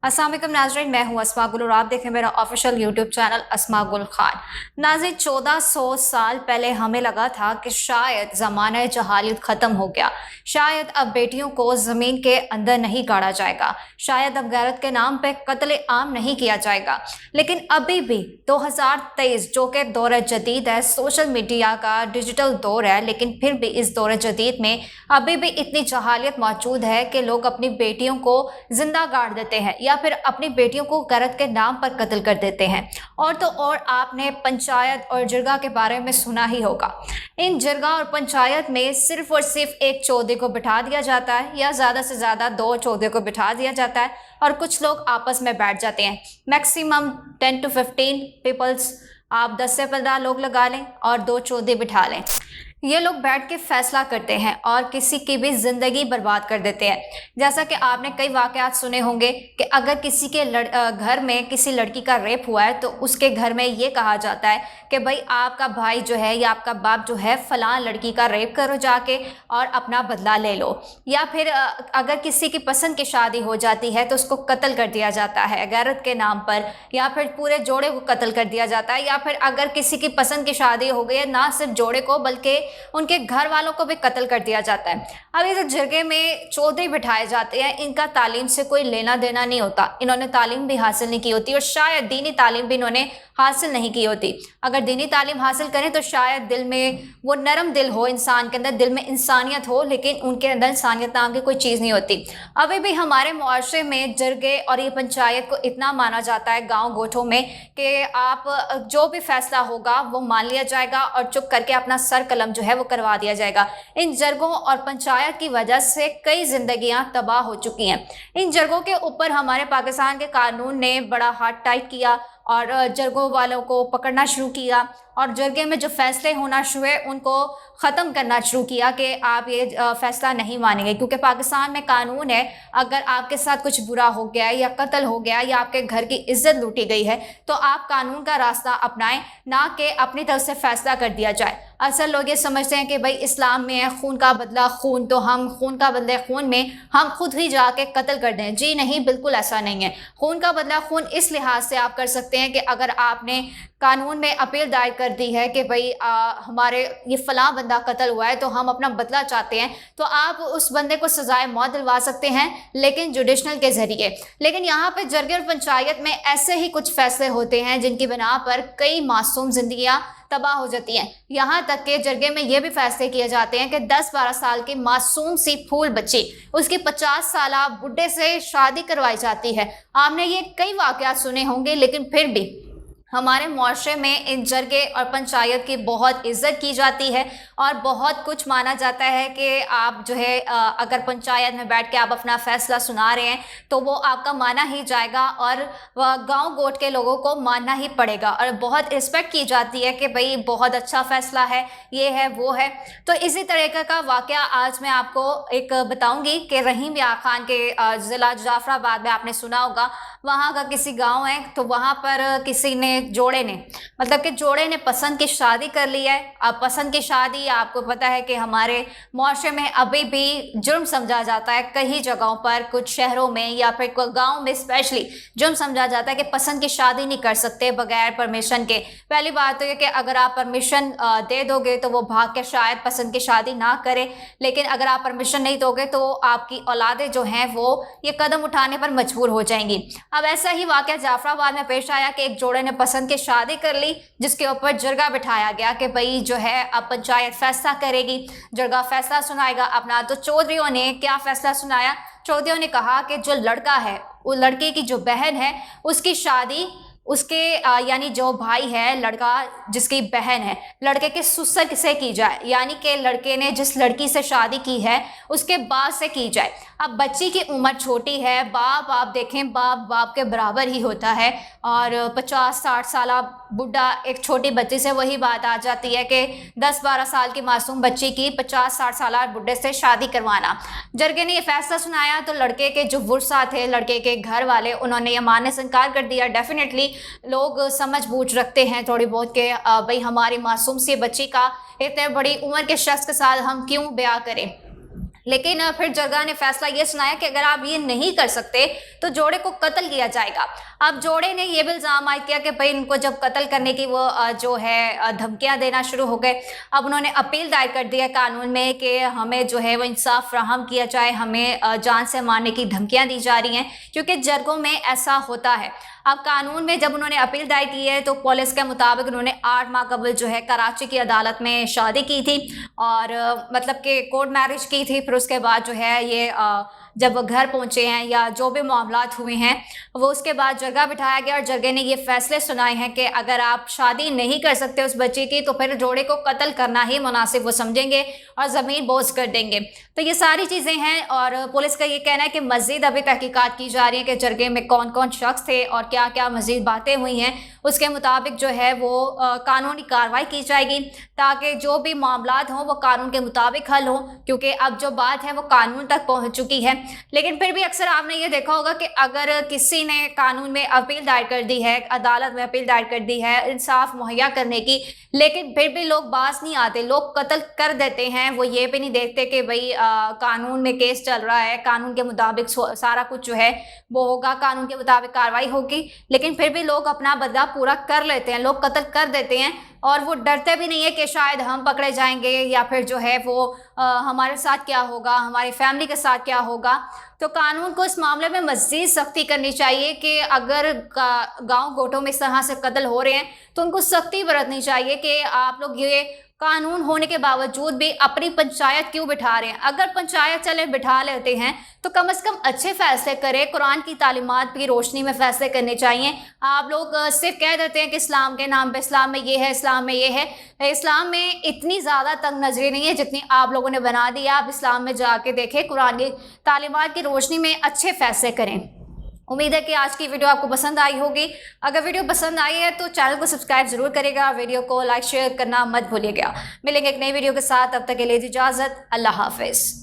अस्सलाम वालेकुम नाज़रीन, मैं हूँ अस्मा गुल और आप देखें मेरा ऑफिशियल यूट्यूब चैनल अस्मा गुल खान। नाज़रीन, 1400 साल पहले हमें लगा था कि शायद ज़माना जहालियत ख़त्म हो गया, शायद अब बेटियों को ज़मीन के अंदर नहीं गाड़ा जाएगा, शायद अब गैरत के नाम पे कत्ल आम नहीं किया जाएगा। लेकिन अभी भी 2023 जो कि दौर जदीद है, सोशल मीडिया का डिजिटल दौर है, लेकिन फिर भी इस दौर जदीद में अभी भी इतनी जहालियत मौजूद है कि लोग अपनी बेटियों को जिंदा गाड़ देते हैं या फिर अपनी बेटियों को गैरत के नाम पर कत्ल कर देते हैं। और तो और आपने पंचायत और जरगा के बारे में सुना ही होगा। इन जरगा और पंचायत में सिर्फ और सिर्फ एक चौधरी को बिठा दिया जाता है या ज़्यादा से ज़्यादा 2 चौधरी को बिठा दिया जाता है और कुछ लोग आपस में बैठ जाते हैं। मैक्सिमम 10 to 15 पीपल्स, आप 10 से 15 लोग लगा लें और 2 चौधरी बिठा लें। ये लोग बैठ के फैसला करते हैं और किसी की भी ज़िंदगी बर्बाद कर देते हैं। जैसा कि आपने कई वाक़यात सुने होंगे कि अगर किसी के घर में किसी लड़की का रेप हुआ है तो उसके घर में ये कहा जाता है कि भाई आपका भाई जो है या आपका बाप जो है फ़लाँ लड़की का रेप करो जाके और अपना बदला ले लो। या फिर अगर किसी की पसंद की शादी हो जाती है तो उसको कत्ल कर दिया जाता है गैरत के नाम पर, या फिर पूरे जोड़े को कत्ल कर दिया जाता है। या फिर अगर किसी की पसंद की शादी हो गई है, ना सिर्फ जोड़े को बल्कि उनके घर वालों को भी कत्ल कर दिया जाता है। अब ये जो जरगे में चौधरी बिठाए जाते हैं, इनका तालीम से कोई लेना देना नहीं होता, इन्होंने तालीम भी हासिल नहीं की होती और शायद दीनी तालीम भी इन्होंने हासिल नहीं की होती। अगर दीनी तालीम हासिल करें तो शायद दिल में वो नरम दिल हो, इंसान के अंदर दिल में इंसानियत हो, लेकिन उनके अंदर इंसानियत नाम की कोई चीज़ नहीं होती। अभी भी हमारे मुआशरे में जरगे और ये पंचायत को इतना माना जाता है गाँव गोठों में कि आप जो भी फैसला होगा वो मान लिया जाएगा और चुप करके अपना सर कलम जो है वो करवा दिया जाएगा। इन जरगों और पंचायत की वजह से कई जिंदगियां तबाह हो चुकी हैं। इन जरगों के ऊपर हमारे पाकिस्तान के कानून ने बड़ा हाथ टाइट किया और जरगों वालों को पकड़ना शुरू किया और जरगे में जो फैसले होना शुरू हुए उनको ख़त्म करना शुरू किया कि आप ये फ़ैसला नहीं मानेंगे, क्योंकि पाकिस्तान में कानून है अगर आपके साथ कुछ बुरा हो गया या कत्ल हो गया या आपके घर की इज्जत लूटी गई है तो आप कानून का रास्ता अपनाएं, ना कि अपनी तरफ से फ़ैसला कर दिया जाए। अक्सर लोग ये समझते हैं कि भाई इस्लाम में है खून का बदला खून, तो हम खून का बदले खून में हम खुद ही जाके कत्ल कर दें। जी नहीं, बिल्कुल ऐसा नहीं है। खून का बदला खून इस लिहाज से आप कर सकते हैं कि अगर आपने कानून में अपील दायर कर दी है कि भाई हमारे ये फ़लाँ बंदा कत्ल हुआ है तो हम अपना बदला चाहते हैं, तो आप उस बंदे को सजाए मौत दिलवा सकते हैं, लेकिन जुडिशनल के ज़रिए। लेकिन यहाँ पे जरगे और पंचायत में ऐसे ही कुछ फैसले होते हैं जिनकी बिना पर कई मासूम जिंदगियाँ तबाह हो जाती हैं। यहाँ तक के जरगे में ये भी फैसले किए जाते हैं कि 10-12 साल की मासूम सी फूल बच्ची उसकी 50 साला बुढ़े से शादी करवाई जाती है। आपने ये कई वाक़यात सुने होंगे, लेकिन फिर भी हमारे मुआशरे में इन जरगे और पंचायत की बहुत इज्जत की जाती है और बहुत कुछ माना जाता है कि आप जो है अगर पंचायत में बैठ के आप अपना फैसला सुना रहे हैं तो वो आपका माना ही जाएगा और गांव गोट के लोगों को मानना ही पड़ेगा और बहुत रिस्पेक्ट की जाती है कि भाई बहुत अच्छा फैसला है, ये है वो है। तो इसी तरीके का वाक़या आज मैं आपको एक बताऊँगी कि रहीम या खान के ज़िला जाफराबाद में आपने सुना होगा, वहाँ का किसी गाँव है तो वहाँ पर किसी ने जोड़े ने मतलब कि जोड़े ने पसंद की शादी कर ली है। अब पसंद की शादी आपको पता है कि हमारे मुआशरे में अभी भी जुर्म समझा जाता है, कई जगहों पर कुछ शहरों में या फिर गांव में स्पेशली जुर्म समझा जाता है कि पसंद की शादी नहीं कर सकते बगैर परमिशन के। पहली बात तो ये कि अगर आप परमिशन दे दोगे तो वो भाग के शायद पसंद की शादी ना करे, लेकिन अगर आप परमिशन नहीं दोगे तो आपकी औलादें जो हैं वो ये कदम उठाने पर मजबूर हो जाएंगी। अब ऐसा ही वाक़या जाफराबाद में पेश आया कि एक जोड़े ने पसंद की शादी कर ली जिसके ऊपर जरगा बिठाया गया कि भाई जो है अब पंचायत फैसला करेगी, जरगा फैसला सुनाएगा अपना। तो चौधरियों ने क्या फैसला सुनाया? चौधरियों ने कहा कि जो लड़का है वो लड़के की जो बहन है उसकी शादी उसके यानी जो भाई है लड़का जिसकी बहन है लड़के के ससुर से की जाए, यानी कि लड़के ने जिस लड़की से शादी की है उसके बाप से की जाए। अब बच्ची की उम्र छोटी है, बाप आप देखें बाप के बराबर ही होता है और 50-60 साल बुढ़ा एक छोटी बच्ची से वही बात आ जाती है कि 10-12 साल की मासूम बच्ची की 50-60 साल बुढ़े से शादी करवाना। जरगे ने ये फैसला सुनाया तो लड़के के जो वर्सा थे, लड़के के घर वाले, उन्होंने ये मानने से इनकार कर दिया। डेफिनेटली लोग समझ बूझ रखते हैं थोड़ी बहुत कि भाई हमारी मासूम सी बच्ची का इतने बड़ी उम्र के शख्स के साथ हम क्यों ब्याह करें, लेकिन फिर जरगा ने फैसला ये सुनाया कि अगर आप ये नहीं कर सकते तो जोड़े को कत्ल किया जाएगा। अब जोड़े ने ये भी इल्ज़ाम आयद किया कि भाई इनको जब कत्ल करने की वो जो है धमकियां देना शुरू हो गए। अब उन्होंने अपील दायर कर दी है कानून में कि हमें जो है वो इंसाफ फराहम किया जाए, हमें जान से मारने की धमकियां दी जा रही हैं, क्योंकि जरगों में ऐसा होता है। अब कानून में जब उन्होंने अपील दायर की है तो पुलिस के मुताबिक उन्होंने 8 माह कबल जो है कराची की अदालत में शादी की थी और मतलब कि कोर्ट मैरिज की थी। फिर उसके बाद जो है ये जब वो घर पहुंचे हैं या जो भी मामलात हुए हैं वो उसके बाद जरगा बिठाया गया और जरगे ने ये फैसले सुनाए हैं कि अगर आप शादी नहीं कर सकते उस बच्चे की तो फिर जोड़े को कत्ल करना ही मुनासिब वो समझेंगे और ज़मीन बोझ कर देंगे। तो ये सारी चीज़ें हैं और पुलिस का ये कहना है कि मज़ीद अभी तहकीकात की जा रही है कि जरगे में कौन कौन शख्स थे और क्या क्या मज़ीद बातें हुई हैं। उसके मुताबिक जो है वो कानूनी कार्रवाई की जाएगी ताकि जो भी मामलात हों वो कानून के मुताबिक हल हों, क्योंकि अब जो बात है वो कानून तक पहुंच चुकी है। लेकिन फिर भी अक्सर आपने ये देखा होगा कि अगर किसी ने कानून में अपील दायर कर दी है, अदालत में अपील दायर कर दी है इंसाफ मुहैया करने की, लेकिन फिर भी लोग बाज नहीं आते, लोग कत्ल कर देते हैं। वो ये भी नहीं देखते कि भाई कानून में केस चल रहा है, कानून के मुताबिक सारा कुछ जो है वो होगा, कानून के मुताबिक कार्रवाई होगी, लेकिन फिर भी लोग अपना बदला पूरा कर लेते हैं, लोग कत्ल कर देते हैं और वो डरते भी नहीं है कि शायद हम पकड़े जाएंगे या फिर जो है वो हमारे साथ क्या होगा, हमारी फैमिली के साथ क्या होगा। तो कानून को इस मामले में मज़ीद सख्ती करनी चाहिए कि अगर गांव गोठों में इस तरह से कत्ल हो रहे हैं तो उनको सख्ती बरतनी चाहिए कि आप लोग ये कानून होने के बावजूद भी अपनी पंचायत क्यों बिठा रहे हैं। अगर पंचायत चले बिठा लेते हैं तो कम से कम अच्छे फैसले करें, कुरान की तालीमात की रोशनी में फैसले करने चाहिए। आप लोग सिर्फ कह देते हैं कि इस्लाम के नाम पे इस्लाम में ये है, इस्लाम में ये है। इस्लाम में इतनी ज़्यादा तंग नजरी नहीं है जितनी आप लोगों ने बना दी। आप इस्लाम में जाके देखें, कुरान की तालीमात की रोशनी में अच्छे फैसले करें। उम्मीद है कि आज की वीडियो आपको पसंद आई होगी। अगर वीडियो पसंद आई है तो चैनल को सब्सक्राइब जरूर करेगा, वीडियो को लाइक शेयर करना मत भूलिएगा। मिलेंगे एक नई वीडियो के साथ, तब तक के लिए इजाज़त, अल्लाह हाफिज़।